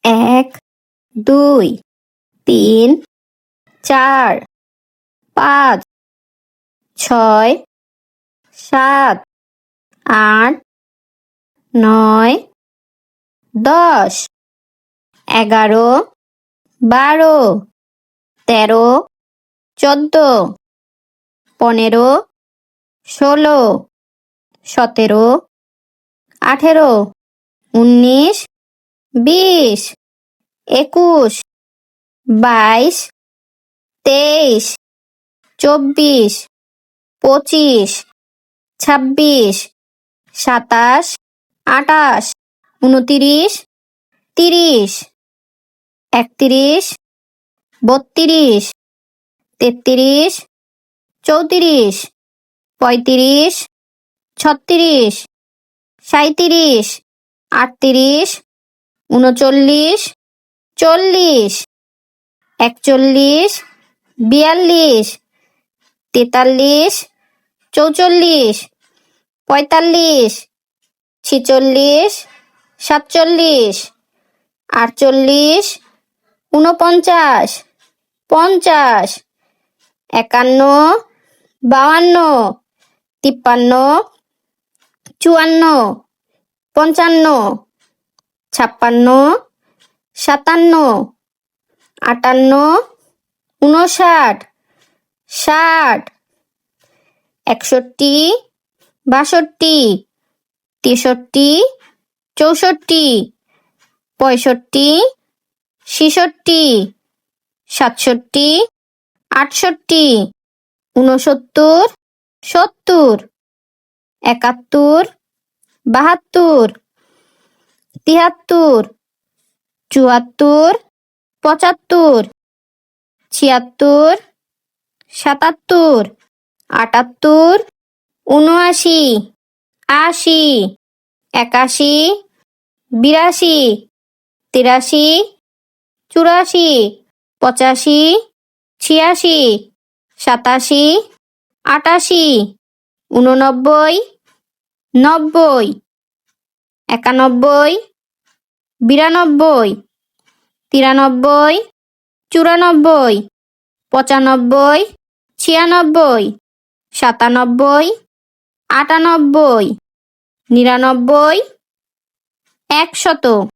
এক, ২, ৩, ৪, ৫, ৬, ৭, ৮, ৯, ১০, ১১, ১২, ১৩, ১৪, ১৫, ১৬, ১৭, ১৮, ১৯, ২০, ২১, ২২, ২৩, ২৪, ২৫, ২৬, ২৭, ২৮, ২৯, ৩০, ৩১, ৩২, ৩৩, ৩৪, ৩৫, ৩৬, ৩৭, ৩৮, ৩৯, ৪০, ৪১, ৪২, ৪৩, ৪৪, ৪৫, ৪৬, ৪৭, ৪৮, ৪৯, ৫০, ৫১, ৫২, ৫৩, ৫৪, ৫৫, ৫৬, ৫৭, ৫৮, ৫৯, ৬০, ৬১, ৬২, ৬৩, ৬৪, ৬৫, ৬৬, ৬৭, ৬৮, ৬৯, ৭০, ৭১, ৭২, ৭৩, ৭৪, ৭৫, ৭৬, ৭৭, ৭৮, ৭৯, ৮০, ৮১, ৮২, ৮৩, ৮৪, ৮৫, ৮৬, ৮৭, ৮৮, ৮৯, ৯০, ৯১, ৯২, ৯৩, ৯৪, ৯৫, ৯৬, ৯৭, ৯৮, ৯৯, ৯৯, ১০০